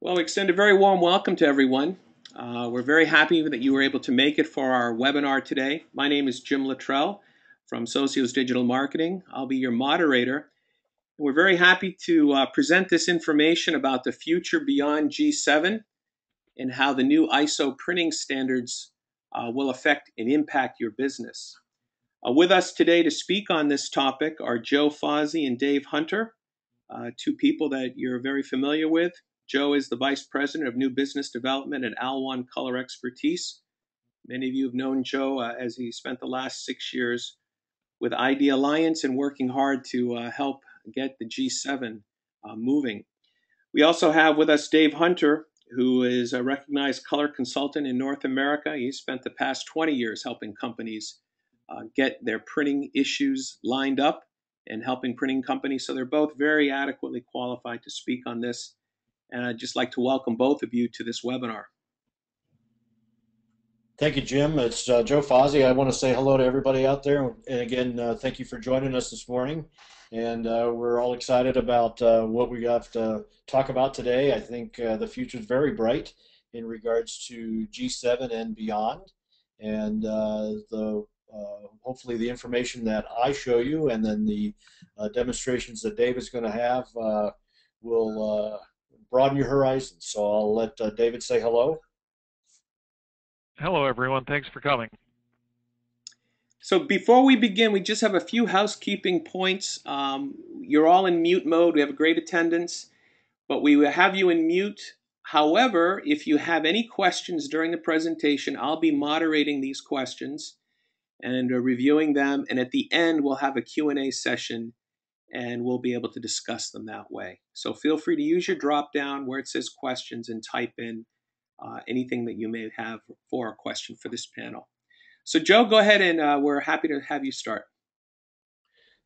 Well, we extend a very warm welcome to everyone. We're very happy that you were able to make it for our webinar today. My name is Jim Luttrell from Socios Digital Marketing. I'll be your moderator. We're very happy to present this information about the future beyond G7 and how the new ISO printing standards will affect and impact your business. With us today to speak on this topic are Joe Fozzie and Dave Hunter, two people that you're very familiar with. Joe is the Vice President of New Business Development at Alwan Color Expertise. Many of you have known Joe as he spent the last 6 years with ID Alliance and working hard to help get the G7 moving. We also have with us Dave Hunter, who is a recognized color consultant in North America. He spent the past 20 years helping companies get their printing issues lined up and helping printing companies. So they're both very adequately qualified to speak on this. And I'd just like to welcome both of you to this webinar. Thank you, Jim. It's Joe Fozzie. I want to say hello to everybody out there. And again, thank you for joining us this morning. And we're all excited about what we got to talk about today. I think the future is very bright in regards to G7 and beyond. And hopefully the information that I show you and then the demonstrations that Dave is going to have will broaden your horizons. So I'll let David say hello. Hello, everyone. Thanks for coming. So before we begin, we just have a few housekeeping points. You're all in mute mode. We have a great attendance, but we will have you in mute. However, if you have any questions during the presentation, I'll be moderating these questions and reviewing them. And at the end, we'll have a Q&A session and we'll be able to discuss them that way. So feel free to use your drop down where it says questions and type in anything that you may have for a question for this panel. So Joe, go ahead and we're happy to have you start.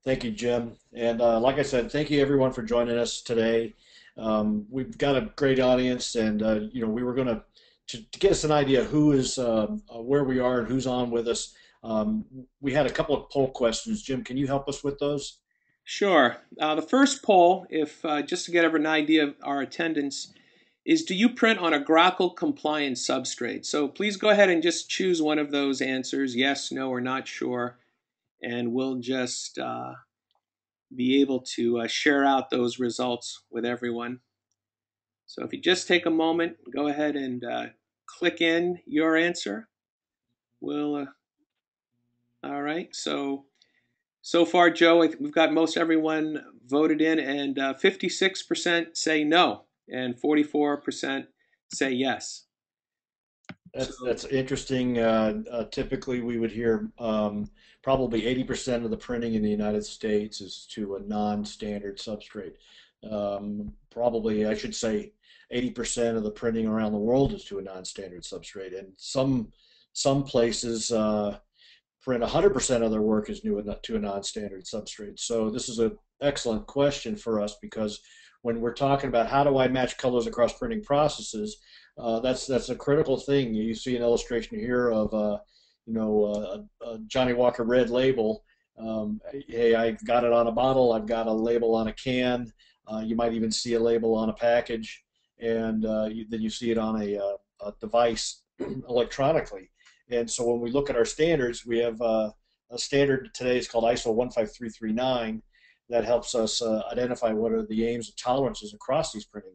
Thank you, Jim. And like I said, thank you everyone for joining us today. We've got a great audience, and we were going to get us an idea who is where we are and who's on with us. We had a couple of poll questions. Jim, can you help us with those? Sure. The first poll, if just to get an idea of our attendance, is do you print on a Grackle compliant substrate? So please go ahead and just choose one of those answers, yes, no, or not sure, and we'll just be able to share out those results with everyone. So if you just take a moment, go ahead and click in your answer. We'll, all right, so far, Joe, we've got most everyone voted in, and 56% say no, and 44% say yes. That's interesting. Typically, we would hear probably 80% of the printing in the United States is to a non-standard substrate. Probably, I should say, 80% of the printing around the world is to a non-standard substrate, and some places print 100% of their work is to a non-standard substrate. So this is an excellent question for us because when we're talking about how do I match colors across printing processes, that's a critical thing. You see an illustration here of a Johnny Walker red label. Hey, I've got it on a bottle. I've got a label on a can. You might even see a label on a package, and then you see it on a device electronically. And so when we look at our standards, we have a standard today is called ISO 15339 that helps us identify what are the aims and tolerances across these printing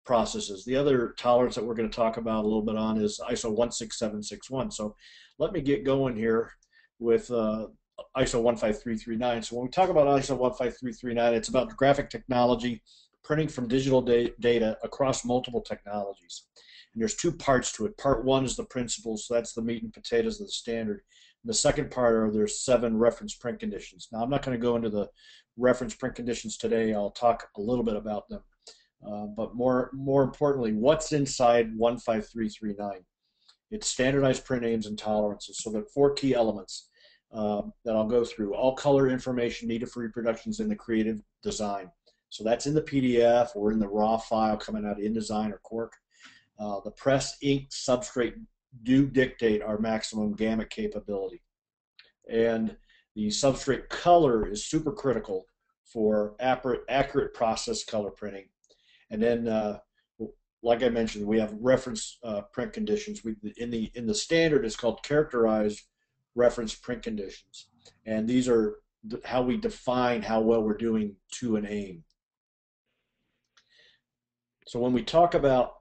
processes. The other tolerance that we're going to talk about a little bit on is ISO 16761. So let me get going here with ISO 15339. So when we talk about ISO 15339, it's about graphic technology, printing from digital data across multiple technologies. And there's two parts to it. Part one is the principles, so that's the meat and potatoes of the standard. And the second part are there's 7 reference print conditions. Now I'm not going to go into the reference print conditions today. I'll talk a little bit about them. But more importantly, what's inside 15339? It's standardized print aims and tolerances. So there are 4 key elements that I'll go through. All color information needed for reproductions in the creative design. So that's in the PDF or in the raw file coming out of InDesign or Quark. The press ink substrate do dictate our maximum gamut capability. And the substrate color is super critical for accurate process color printing. And then, like I mentioned, we have reference print conditions. In the standard, it's called characterized reference print conditions, and these are how we define how well we're doing to an aim. So when we talk about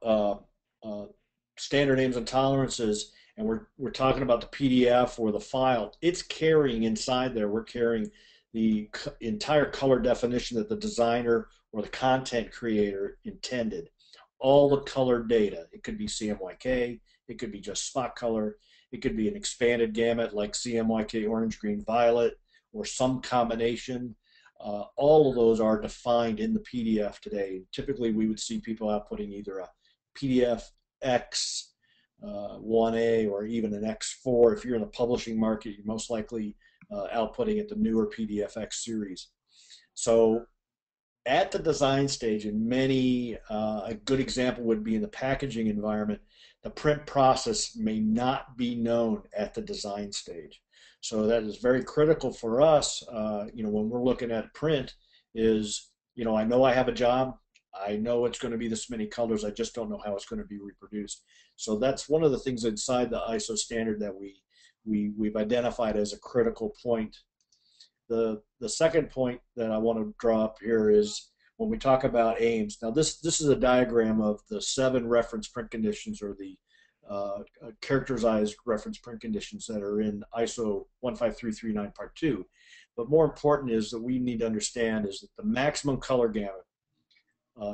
standard aims and tolerances, and we're talking about the PDF or the file, it's carrying inside there. We're carrying the entire color definition that the designer or the content creator intended. All the color data. It could be CMYK. It could be just spot color. It could be an expanded gamut like CMYK orange, green, violet, or some combination. All of those are defined in the PDF today. Typically, we would see people outputting either a PDF X 1A or even an X4. If you're in the publishing market, you're most likely outputting at the newer PDF X series. So at the design stage, and a good example would be in the packaging environment, the print process may not be known at the design stage. So that is very critical for us, when we're looking at print is, I know I have a job. I know it's going to be this many colors. I just don't know how it's going to be reproduced. So that's one of the things inside the ISO standard that we've identified as a critical point. The second point that I want to draw up here is when we talk about aims. Now this is a diagram of the 7 reference print conditions, or the characterized reference print conditions that are in ISO 15339 Part 2. But more important is that we need to understand is that the maximum color gamut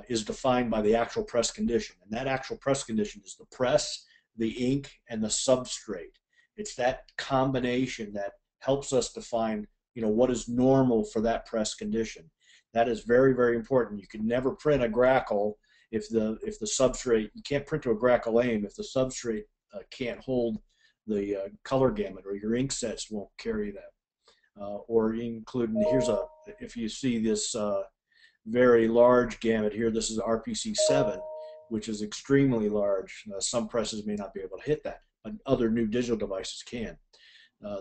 is defined by the actual press condition. And that actual press condition is the press, the ink, and the substrate. It's that combination that helps us define what is normal for that press condition. That is very, very important. You can never print a grackle if the substrate, you can't print to a grackle aim if the substrate can't hold the color gamut, or your ink sets won't carry that. Or including, if you see this very large gamut here, this is RPC 7, which is extremely large. Some presses may not be able to hit that, but other new digital devices can.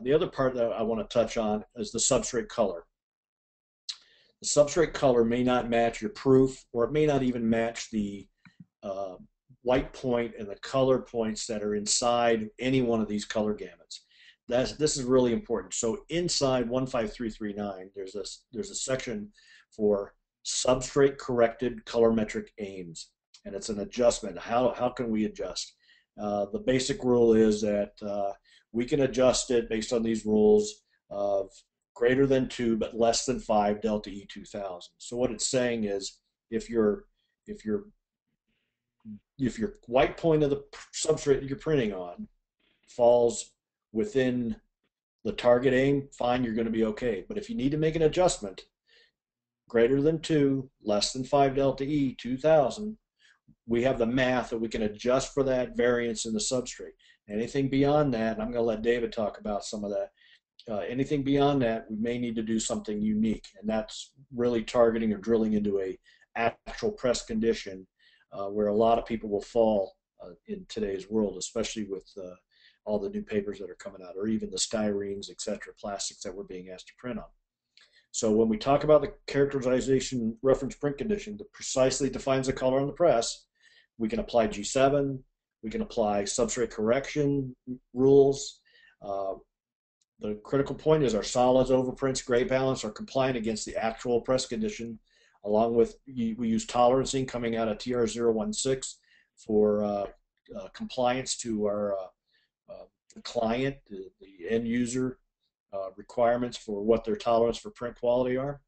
The other part that I want to touch on is the substrate color. The substrate color may not match your proof, or it may not even match the white point and the color points that are inside any one of these color gamuts. This is really important. So inside 15339, there's a section for substrate corrected colorimetric aims, and it's an adjustment. How can we adjust? The basic rule is that we can adjust it based on these rules of greater than 2 but less than 5 delta E 2000. So what it's saying is if your white point of the substrate that you're printing on falls within the target aim, fine, you're going to be okay. But if you need to make an adjustment, greater than 2, less than 5 delta E 2000, we have the math that we can adjust for that variance in the substrate. Anything beyond that, and I'm going to let David talk about some of that, anything beyond that, we may need to do something unique, and that's really targeting or drilling into a actual press condition where a lot of people will fall in today's world, especially with all the new papers that are coming out, or even the styrenes, etc., plastics that we're being asked to print on. So when we talk about the characterization reference print condition that precisely defines the color on the press, we can apply G7, we can apply substrate correction rules. The critical point is our solids, overprints, gray balance are compliant against the actual press condition, along with we use tolerancing coming out of TR016 for compliance to our the client, the end user requirements for what their tolerance for print quality are.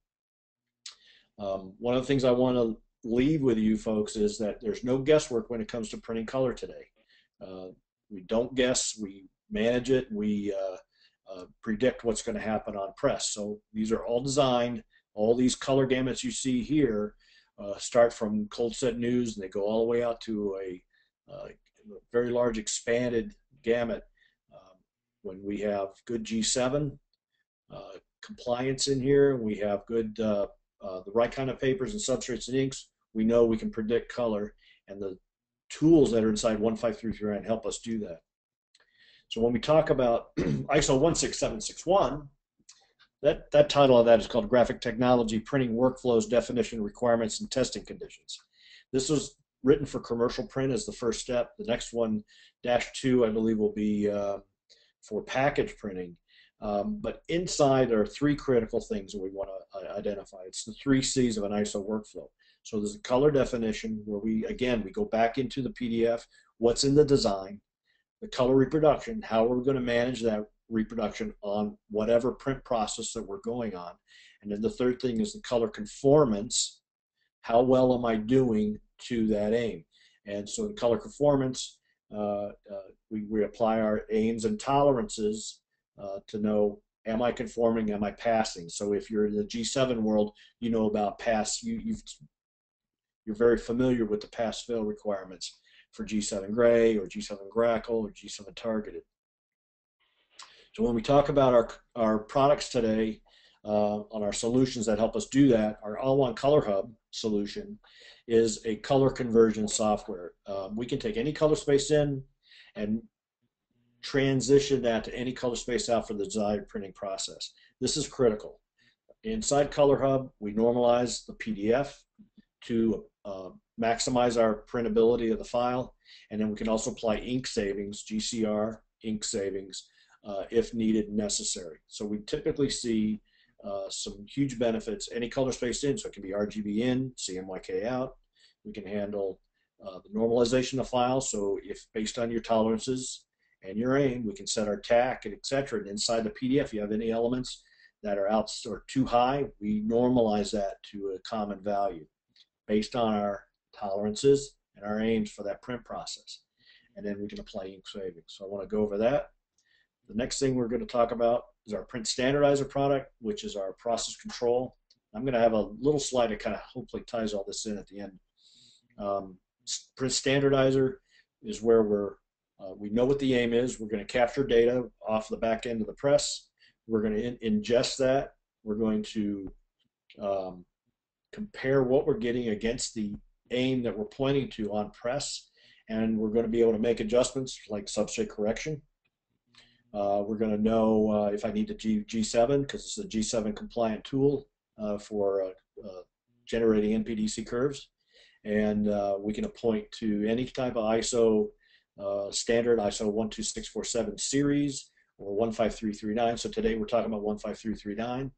One of the things I want to leave with you folks is that there's no guesswork when it comes to printing color today. We don't guess, we manage it, we predict what's going to happen on press. So these are all designed. All these color gamuts you see here start from cold set news, and they go all the way out to a very large expanded gamut. When we have good G7 compliance in here, we have good the right kind of papers and substrates and inks, we know we can predict color, and the tools that are inside 15339 help us do that. So when we talk about ISO 16761, that title of that is called Graphic Technology Printing Workflows, Definition, Requirements, and Testing Conditions. This was written for commercial print as the first step. The next one, -2, I believe, will be for package printing. But inside there are three critical things that we want to identify. It's the 3 C's of an ISO workflow. So there's a color definition where we go back into the PDF, what's in the design, the color reproduction, how we're going to manage that reproduction on whatever print process that we're going on. And then the third thing is the color conformance. How well am I doing to that aim? And so in color conformance, we apply our aims and tolerances to know, am I conforming, am I passing? So if you're in the G7 world, you know about pass, you're very familiar with the pass-fail requirements for G7 gray or G7 grackle or G7 targeted. So when we talk about our products today, on our solutions that help us do that, our Alwan Color Hub solution is a color conversion software. We can take any color space in and transition that to any color space out for the desired printing process. This is critical. Inside Color Hub, we normalize the PDF to maximize our printability of the file, and then we can also apply ink savings, GCR ink savings, if needed and necessary. So we typically see some huge benefits. Any color space in, so it can be RGB in, CMYK out. We can handle the normalization of files. So if based on your tolerances and your aim, we can set our TAC and etc. And inside the PDF, you have any elements that are out or too high, we normalize that to a common value based on our tolerances and our aims for that print process. And then we can apply ink savings. So I want to go over that. The next thing we're going to talk about is our print standardizer product, which is our process control. I'm going to have a little slide that kind of hopefully ties all this in at the end. Print standardizer is where we know what the aim is. We're going to capture data off the back end of the press. We're going to ingest that. We're going to compare what we're getting against the aim that we're pointing to on press, and we're going to be able to make adjustments like substrate correction. We're going to know if I need to G7, because it's a G7 compliant tool for generating NPDC curves, and we can point to any type of ISO standard, ISO 12647 series or 15339. So today we're talking about 15339.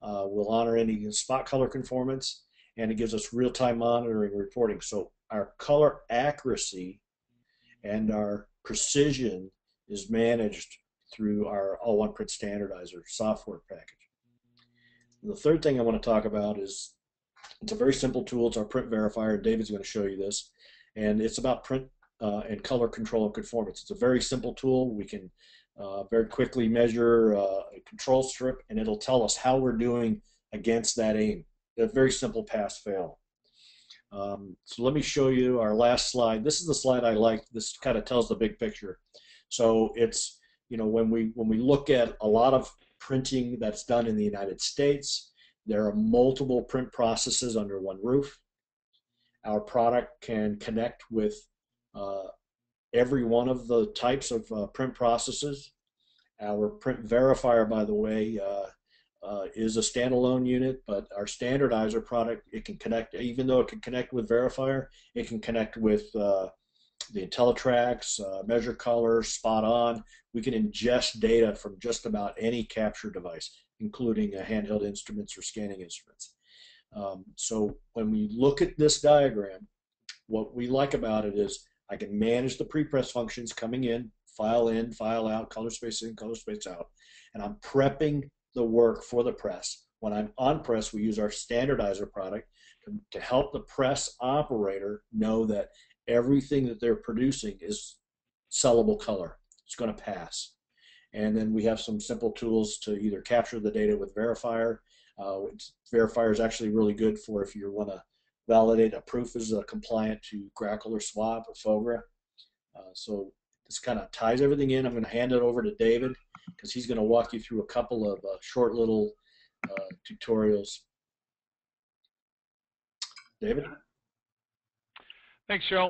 We'll honor any spot color conformance, and it gives us real-time monitoring and reporting. So our color accuracy and our precision is managed through our Alwan Print Standardizer software package. And the third thing I want to talk about is, it's a very simple tool. It's our print verifier. David's going to show you this, and it's about print and color control and conformance. It's a very simple tool. We can very quickly measure a control strip, and it'll tell us how we're doing against that aim. A very simple pass-fail. So let me show you our last slide. This is the slide I like. This kind of tells the big picture. So it's, you know, when we look at a lot of printing that's done in the United States, there are multiple print processes under one roof. Our product can connect with every one of the types of print processes. Our print verifier, by the way, is a standalone unit, but our standardizer product, it can connect, even though it can connect with verifier, it can connect with the IntelliTracks, measure color, spot on. We can ingest data from just about any capture device, including handheld instruments or scanning instruments. So when we look at this diagram, what we like about it is I can manage the pre-press functions coming in, file out, color space in, color space out, and I'm prepping the work for the press. When I'm on press, we use our standardizer product to help the press operator know that everything that they're producing is sellable color. It's going to pass. And then we have some simple tools to either capture the data with verifier. Verifier is actually really good for if you want to validate a proof is compliant to Grackle or Swap or FOGRA. So this kind of ties everything in. I'm going to hand it over to David because he's going to walk you through a couple of short little tutorials. David? Thanks, Joe.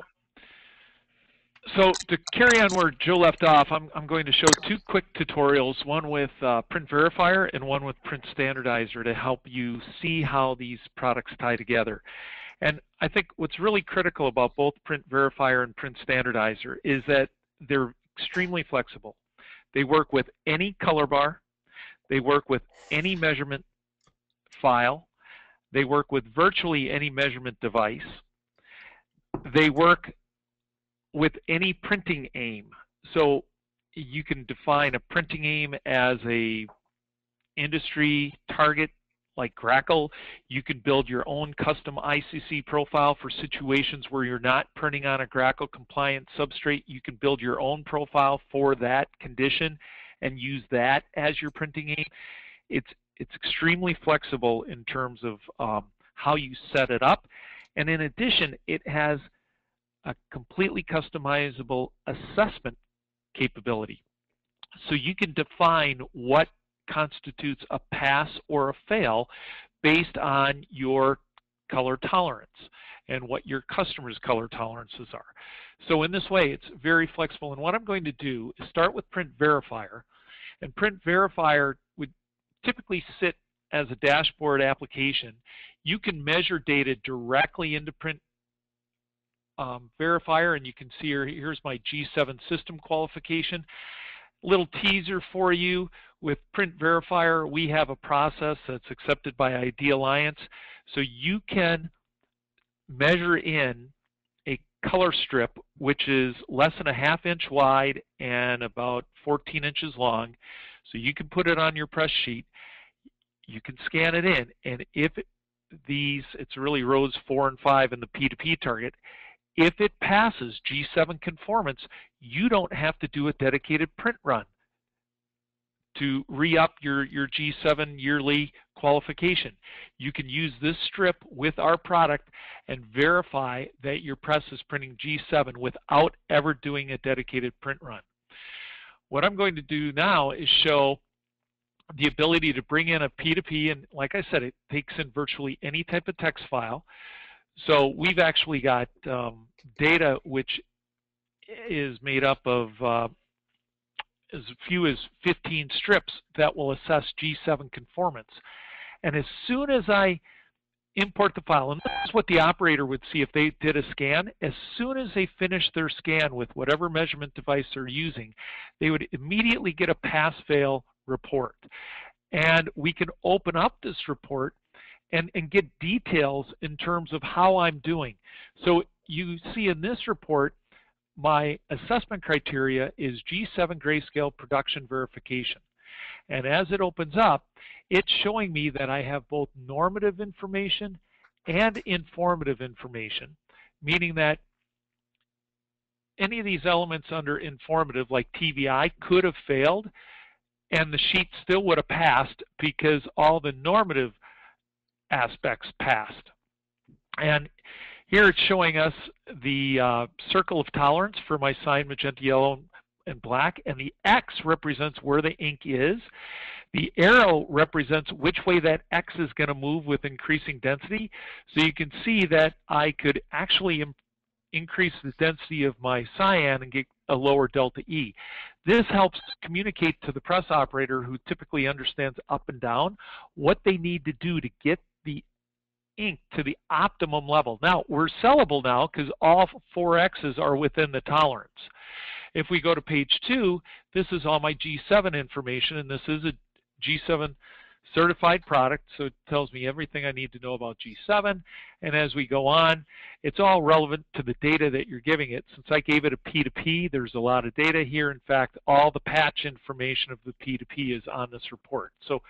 So to carry on where Joe left off, I'm going to show two quick tutorials, one with Print Verifier and one with Print Standardizer to help you see how these products tie together. And I think what's really critical about both Print Verifier and Print Standardizer is that they're extremely flexible. They work with any color bar. They work with any measurement file. They work with virtually any measurement device. They work with any printing aim. So you can define a printing aim as a industry target like Grackle. You can build your own custom ICC profile for situations where you're not printing on a Grackle compliant substrate. You can build your own profile for that condition and use that as your printing aim. It's extremely flexible in terms of how you set it up. And in addition, it has a completely customizable assessment capability. So you can define what constitutes a pass or a fail based on your color tolerance and what your customer's color tolerances are. So in this way, it's very flexible. And what I'm going to do is start with Print Verifier. And Print Verifier would typically sit as a dashboard application. You can measure data directly into Print Verifier, and you can see here's my G7 system qualification. Little teaser for you, with Print Verifier, we have a process that's accepted by ID Alliance, so you can measure in a color strip which is less than a ½ inch wide and about 14 inches long. So you can put it on your press sheet, you can scan it in, and if it's really rows 4 and 5 in the P2P target, if it passes G7 conformance, you don't have to do a dedicated print run to re-up your G7 yearly qualification. You can use this strip with our product and verify that your press is printing G7 without ever doing a dedicated print run. What I'm going to do now is show the ability to bring in a P2P, and like I said, it takes in virtually any type of text file. So we've actually got data which is made up of as few as 15 strips that will assess G7 conformance. And as soon as I import the file, and this is what the operator would see if they did a scan, as soon as they finish their scan with whatever measurement device they're using, they would immediately get a pass-fail report. And we can open up this report and get details in terms of how I'm doing. So you see in this report, my assessment criteria is G7 grayscale production verification. And as it opens up, it's showing me that I have both normative information and informative information, meaning that any of these elements under informative, like TVI, could have failed, and the sheet still would have passed because all the normative aspects passed. And here it's showing us the circle of tolerance for my cyan, magenta, yellow, and black, and the X represents where the ink is. The arrow represents which way that X is going to move with increasing density. So you can see that I could actually increase the density of my cyan and get a lower delta E. This helps communicate to the press operator, who typically understands up and down, what they need to do to get the ink to the optimum level. Now, we're sellable now because all 4 X's are within the tolerance. If we go to page 2, this is all my G7 information, and this is a G7 certified product, so it tells me everything I need to know about G7. And as we go on, it's all relevant to the data that you're giving it. Since I gave it a P2P, there's a lot of data here. In fact, all the patch information of the P2P is on this report. So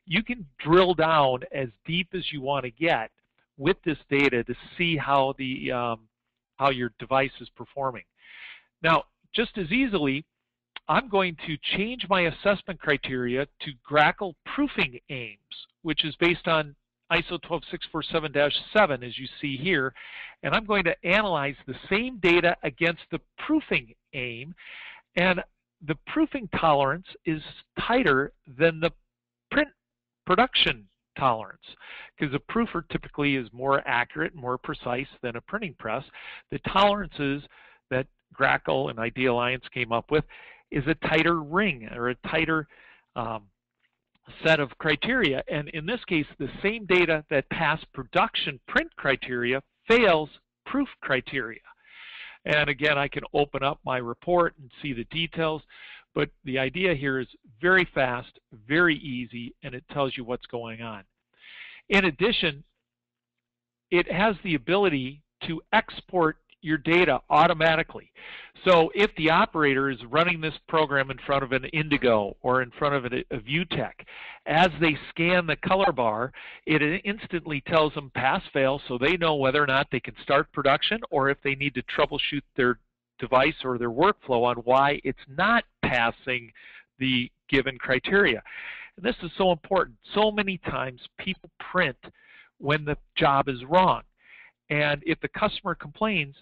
you can drill down as deep as you want to get with this data to see how how your device is performing. Now, just as easily, I'm going to change my assessment criteria to Grackle proofing aims, which is based on ISO 12647-7, as you see here, and I'm going to analyze the same data against the proofing aim, and the proofing tolerance is tighter than the print production tolerance, because a proofer typically is more accurate, more precise than a printing press. The tolerances that Grackle and ID Alliance came up with is a tighter ring, or a tighter set of criteria. And in this case, the same data that passed production print criteria fails proof criteria. And again, I can open up my report and see the details, but the idea here is very fast, very easy, and it tells you what's going on. In addition, it has the ability to export your data automatically. So if the operator is running this program in front of an Indigo or in front of a ViewTech, as they scan the color bar, it instantly tells them pass, fail, so they know whether or not they can start production or if they need to troubleshoot their device or their workflow on why it's not passing the given criteria. And this is so important. So many times people print when the job is wrong. And if the customer complains,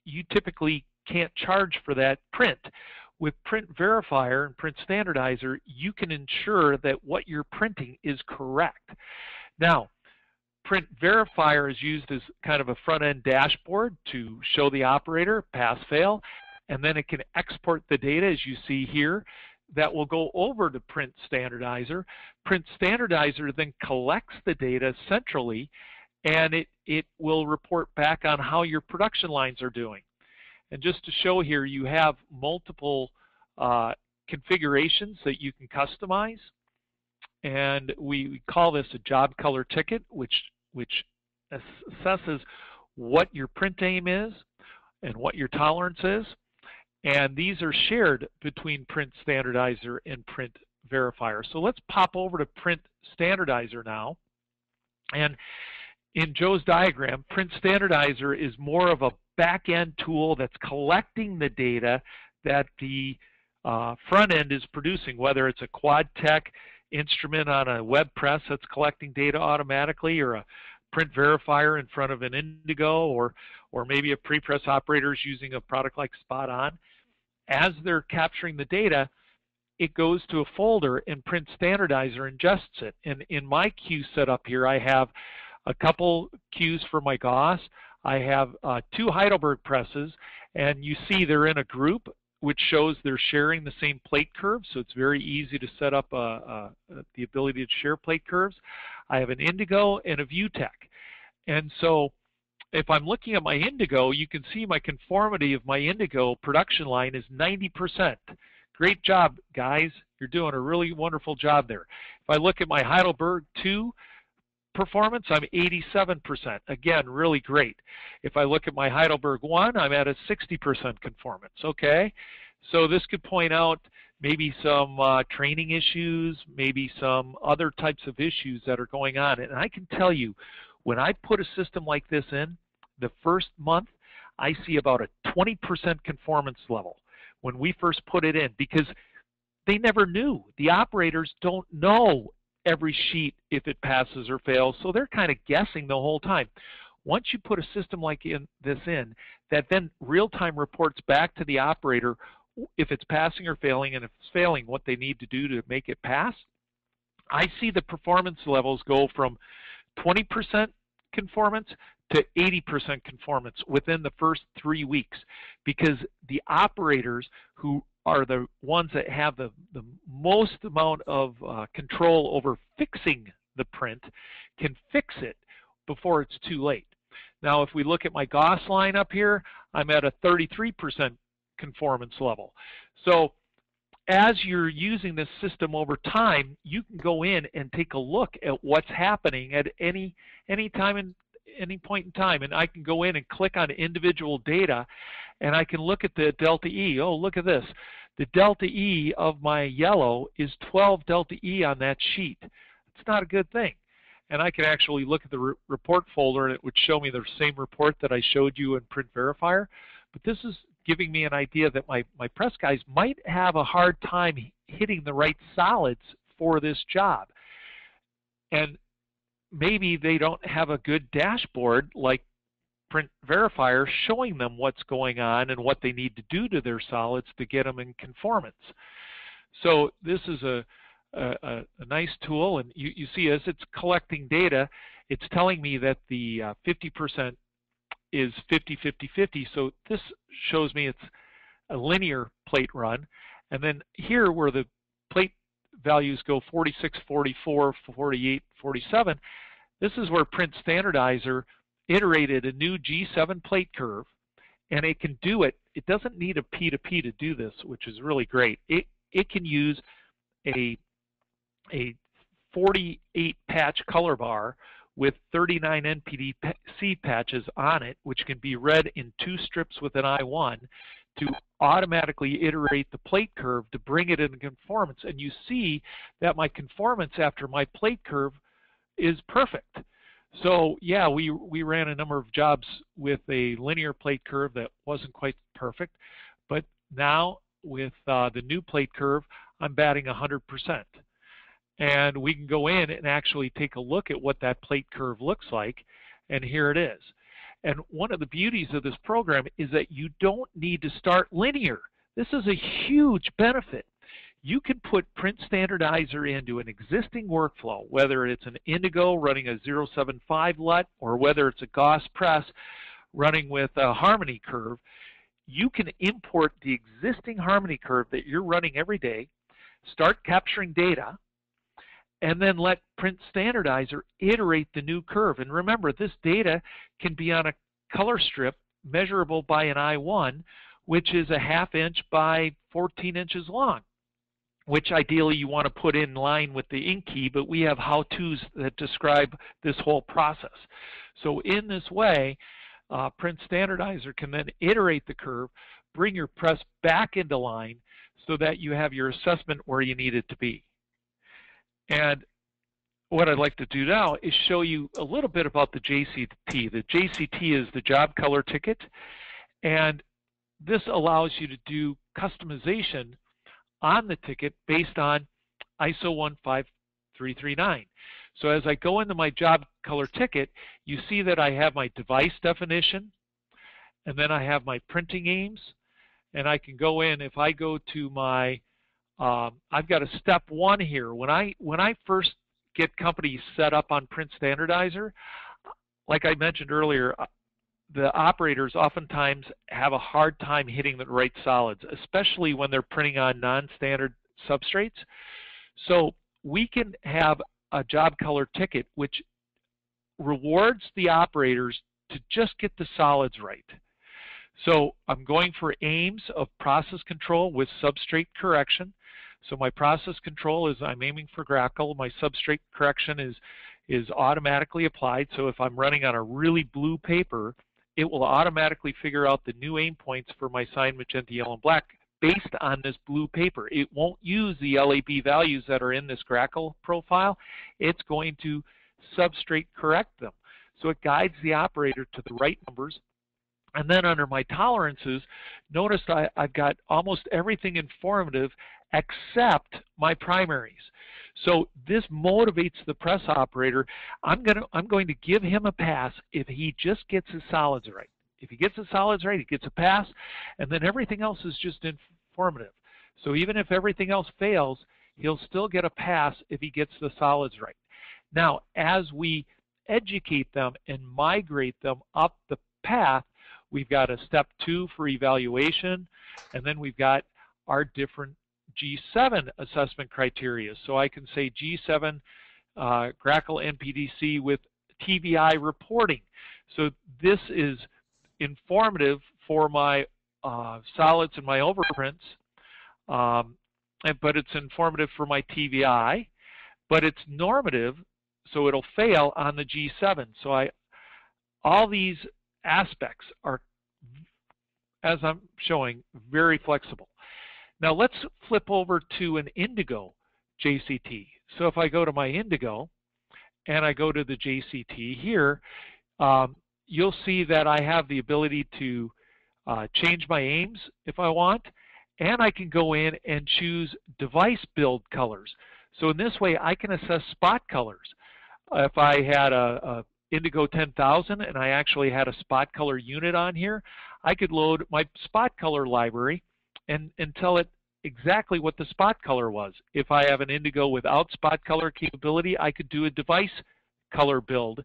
you typically can't charge for that print. With Print Verifier and Print Standardizer, you can ensure that what you're printing is correct. Now, Print Verifier is used as kind of a front-end dashboard to show the operator pass, fail, and then it can export the data, as you see here, that will go over to Print Standardizer. Print Standardizer then collects the data centrally, and it will report back on how your production lines are doing. And just to show here, you have multiple configurations that you can customize. And we call this a job color ticket, which assesses what your print aim is and what your tolerance is. And these are shared between Print Standardizer and Print Verifier. So let's pop over to Print Standardizer now. And in Joe's diagram, Print Standardizer is more of a back-end tool that's collecting the data that the front end is producing, whether it's a QuadTech instrument on a web press that's collecting data automatically, or a Print Verifier in front of an Indigo, or maybe a pre-press operator is using a product like Spot On. As they're capturing the data, it goes to a folder and Print Standardizer ingests it. And in my queue setup here, I have a couple queues for my Gauss. I have 2 Heidelberg presses, and you see they're in a group, which shows they're sharing the same plate curves, so it's very easy to set up the ability to share plate curves. I have an Indigo and a ViewTech. And so if I'm looking at my Indigo, you can see my conformity of my Indigo production line is 90%. Great job, guys. You're doing a really wonderful job there. If I look at my Heidelberg 2 performance, I'm 87%. Again, really great. If I look at my Heidelberg 1, I'm at a 60% conformance. Okay, so this could point out maybe some training issues, maybe some other types of issues that are going on. And I can tell you, when I put a system like this in, the first month, I see about a 20% conformance level when we first put it in, because they never knew. The operators don't know every sheet if it passes or fails, so they're kind of guessing the whole time. Once you put a system like this in, that then real-time reports back to the operator if it's passing or failing, and if it's failing, what they need to do to make it pass, I see the performance levels go from 20% conformance to 80% conformance within the first 3 weeks, because the operators, who are the ones that have the most amount of control over fixing the print, can fix it before it's too late. Now, if we look at my Gauss line up here, I'm at a 33% conformance level. So as you're using this system over time, you can go in and take a look at what's happening at any time in any point in time, and I can go in and click on individual data, and I can look at the delta E. Oh, look at this. The delta E of my yellow is 12 delta E on that sheet. It's not a good thing. And I can actually look at the report folder, and it would show me the same report that I showed you in Print Verifier. But this is giving me an idea that my press guys might have a hard time hitting the right solids for this job. And maybe they don't have a good dashboard like Print Verifier showing them what's going on and what they need to do to their solids to get them in conformance. So this is a nice tool, and you see as it's collecting data, it's telling me that the 50% is 50-50-50. So this shows me it's a linear plate run. And then here, where the plate values go 46, 44, 48, 47, this is where Print Standardizer iterated a new G7 plate curve, and it can do it. It doesn't need a P2P to do this, which is really great. It can use a 48 patch color bar with 39 NPDC patches on it, which can be read in 2 strips with an I1 to automatically iterate the plate curve to bring it into conformance. And you see that my conformance after my plate curve is perfect. So yeah, we ran a number of jobs with a linear plate curve that wasn't quite perfect, but now with the new plate curve, I'm batting 100%. And we can go in and actually take a look at what that plate curve looks like, and here it is. And one of the beauties of this program is that you don't need to start linear. This is a huge benefit. You can put Print Standardizer into an existing workflow, whether it's an Indigo running a 075 LUT or whether it's a Gauss press running with a harmony curve. You can import the existing harmony curve that you're running every day, start capturing data, and then let Print Standardizer iterate the new curve. And remember, this data can be on a color strip measurable by an I1, which is a 1/2 inch by 14 inches long, which ideally you want to put in line with the ink key, but we have how-tos that describe this whole process. So in this way, Print Standardizer can then iterate the curve, bring your press back into line so that you have your assessment where you need it to be. And what I'd like to do now is show you a little bit about the JCT. The JCT is the job color ticket, and this allows you to do customization on the ticket based on ISO 15339. So as I go into my job color ticket, you see that I have my device definition, and then I have my printing aims, and I can go in. If I go to my I've got a step 1 here. When I first get companies set up on Print Standardizer, like I mentioned earlier, the operators oftentimes have a hard time hitting the right solids, especially when they're printing on non-standard substrates. So we can have a job color ticket which rewards the operators to just get the solids right. So I'm going for aims of process control with substrate correction. So my process control is I'm aiming for grackle. My substrate correction is automatically applied. So if I'm running on a really blue paper, it will automatically figure out the new aim points for my cyan, magenta, yellow, and black based on this blue paper. It won't use the LAB values that are in this grackle profile. It's going to substrate correct them. So it guides the operator to the right numbers. And then under my tolerances, notice I've got almost everything informative except my primaries. So this motivates the press operator. I'm going to give him a pass if he just gets his solids right. If he gets his solids right, he gets a pass, and then everything else is just informative. So even if everything else fails, he'll still get a pass if he gets the solids right. Now, as we educate them and migrate them up the path, we've got a step 2 for evaluation, and then we've got our different G7 assessment criteria. So I can say G7 Grackle NPDC with TVI reporting. So this is informative for my solids and my overprints, but it's informative for my TVI, but it's normative, so it'll fail on the G7. So all these aspects are, as I'm showing, very flexible. Now let's flip over to an Indigo JCT. So if I go to my Indigo and I go to the JCT here, you'll see that I have the ability to change my aims if I want, and I can go in and choose device build colors. So in this way I can assess spot colors. If I had a Indigo 10,000 and I actually had a spot color unit on here, I could load my spot color library and tell it exactly what the spot color was. If I have an Indigo without spot color capability, I could do a device color build.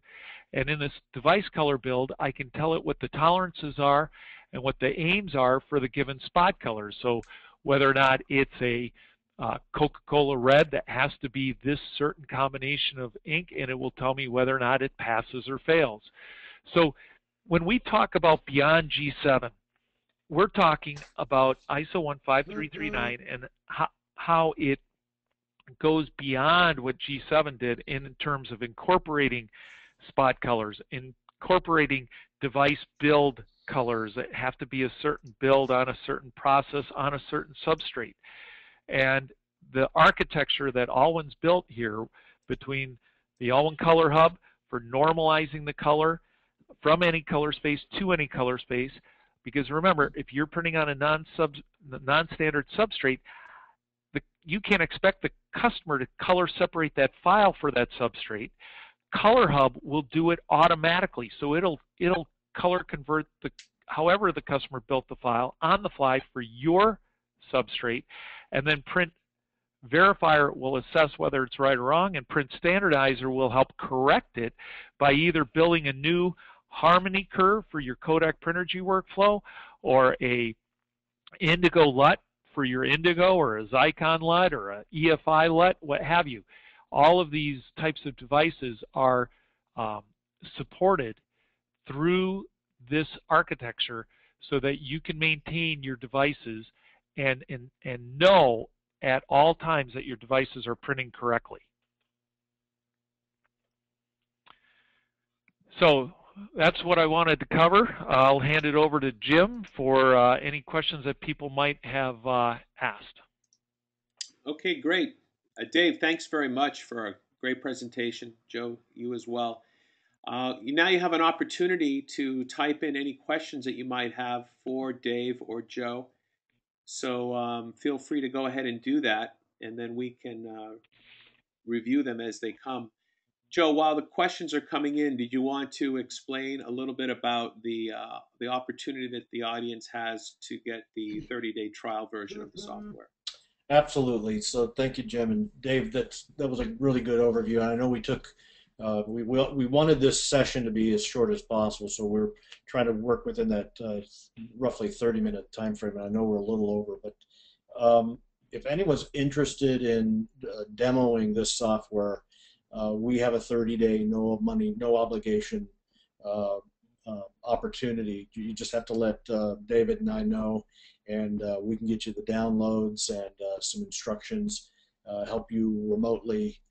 And in this device color build, I can tell it what the tolerances are and what the aims are for the given spot color. So whether or not it's a Coca-Cola Red that has to be this certain combination of ink, and it will tell me whether or not it passes or fails. So when we talk about beyond G7, we're talking about ISO 15339 and how it goes beyond what G7 did in terms of incorporating spot colors, incorporating device build colors that have to be a certain build on a certain process on a certain substrate. And the architecture that Alwan's built here between the Alwan Color Hub for normalizing the color from any color space to any color space, because remember, if you're printing on a non-standard substrate, you can't expect the customer to color separate that file for that substrate. Color Hub will do it automatically, so it'll color convert however the customer built the file on the fly for your substrate, and then Print Verifier will assess whether it's right or wrong, and Print Standardizer will help correct it by either building a new harmony curve for your Kodak Printergy workflow, or a Indigo LUT for your Indigo, or a Zycon LUT, or a EFI LUT, what have you. All of these types of devices are supported through this architecture so that you can maintain your devices and know at all times that your devices are printing correctly. So that's what I wanted to cover. I'll hand it over to Jim for any questions that people might have asked. Okay, great. Dave, thanks very much for a great presentation. Joe, you as well. Now you have an opportunity to type in any questions that you might have for Dave or Joe. So feel free to go ahead and do that, and then we can review them as they come. Joe, while the questions are coming in, did you want to explain a little bit about the opportunity that the audience has to get the 30-day trial version of the software? Absolutely. So thank you, Jim and Dave. That was a really good overview. I know we took we wanted this session to be as short as possible, so we're trying to work within that roughly 30-minute time frame. And I know we're a little over, but if anyone's interested in demoing this software, we have a 30-day, no money, no obligation opportunity. You just have to let David and I know, and we can get you the downloads and some instructions, help you remotely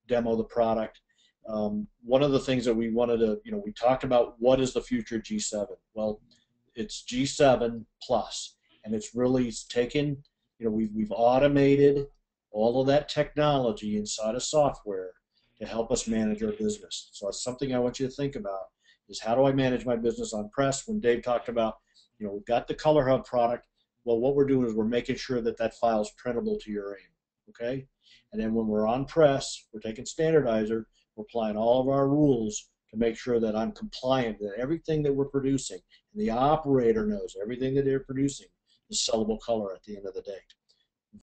demo the product. One of the things that we wanted to, we talked about what is the future G7. Well, it's G7 plus, and it's really taken, we've automated all of that technology inside of software to help us manage our business. So that's something I want you to think about, is how do I manage my business on press? When Dave talked about, we've got the Color Hub product, well, what we're doing is we're making sure that that file is printable to your aim, okay? And then when we're on press, we're taking Standardizer, we're applying all of our rules to make sure that I'm compliant with everything that we're producing, and the operator knows everything that they're producing is sellable color at the end of the day.